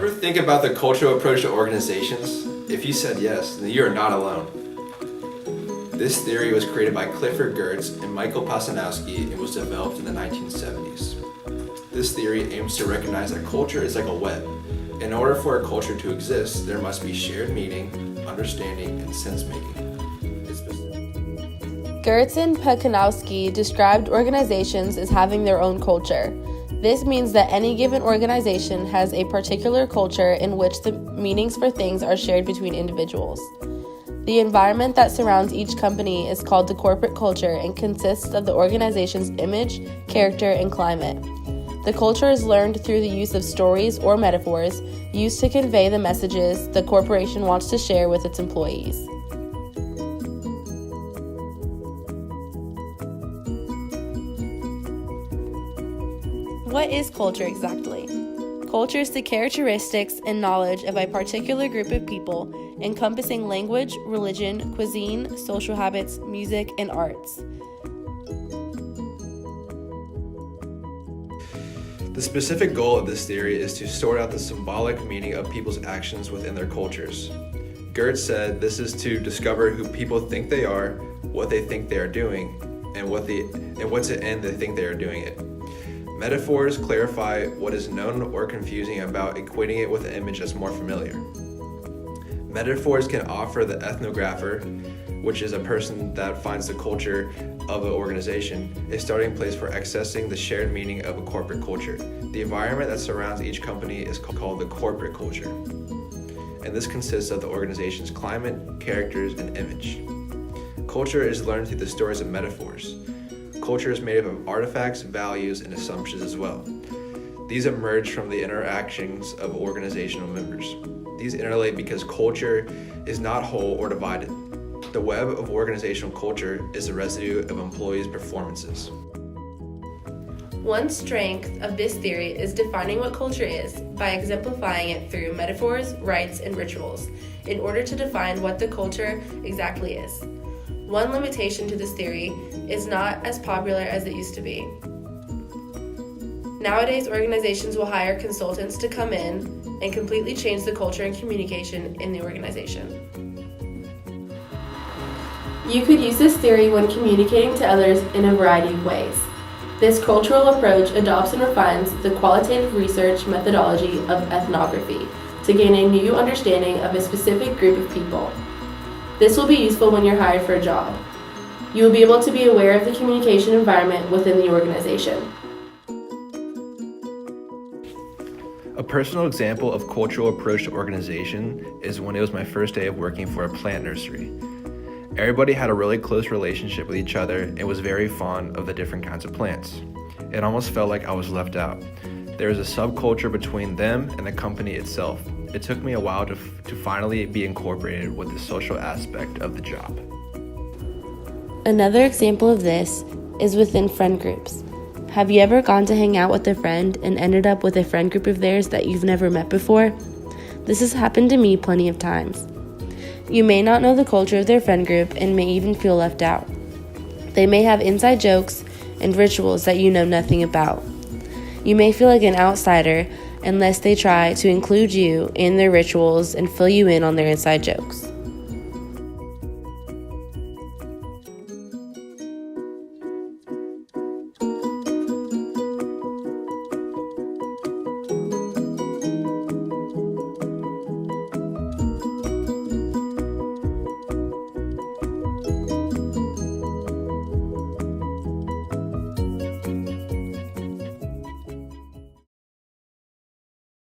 Ever think about the cultural approach to organizations? If you said yes, then you are not alone. This theory was created by Clifford Geertz and Michael Pasanowski and was developed in the 1970s. This theory aims to recognize that culture is like a web. In order for a culture to exist, there must be shared meaning, understanding, and sense-making. Geertz and Pasanowski described organizations as having their own culture. This means that any given organization has a particular culture in which the meanings for things are shared between individuals. The environment that surrounds each company is called the corporate culture and consists of the organization's image, character, and climate. The culture is learned through the use of stories or metaphors used to convey the messages the corporation wants to share with its employees. What is culture exactly? Culture is the characteristics and knowledge of a particular group of people, encompassing language, religion, cuisine, social habits, music, and arts. The specific goal of this theory is to sort out the symbolic meaning of people's actions within their cultures. Geertz said this is to discover who people think they are, what they think they are doing, and what to end they think they are doing it. Metaphors clarify what is known or confusing about equating it with an image that's more familiar. Metaphors can offer the ethnographer, which is a person that finds the culture of an organization, a starting place for accessing the shared meaning of a corporate culture. The environment that surrounds each company is called the corporate culture, and this consists of the organization's climate, characters, and image. Culture is learned through the stories of metaphors. Culture is made up of artifacts, values, and assumptions as well. These emerge from the interactions of organizational members. These interrelate because culture is not whole or divided. The web of organizational culture is the residue of employees' performances. One strength of this theory is defining what culture is by exemplifying it through metaphors, rites, and rituals in order to define what the culture exactly is. One limitation to this theory is not as popular as it used to be. Nowadays, organizations will hire consultants to come in and completely change the culture and communication in the organization. You could use this theory when communicating to others in a variety of ways. This cultural approach adopts and refines the qualitative research methodology of ethnography to gain a new understanding of a specific group of people. This will be useful when you're hired for a job. You will be able to be aware of the communication environment within the organization. A personal example of cultural approach to organization is when it was my first day of working for a plant nursery. Everybody had a really close relationship with each other and was very fond of the different kinds of plants. It almost felt like I was left out. There was a subculture between them and the company itself. It took me a while to finally be incorporated with the social aspect of the job. Another example of this is within friend groups. Have you ever gone to hang out with a friend and ended up with a friend group of theirs that you've never met before? This has happened to me plenty of times. You may not know the culture of their friend group and may even feel left out. They may have inside jokes and rituals that you know nothing about. You may feel like an outsider unless they try to include you in their rituals and fill you in on their inside jokes.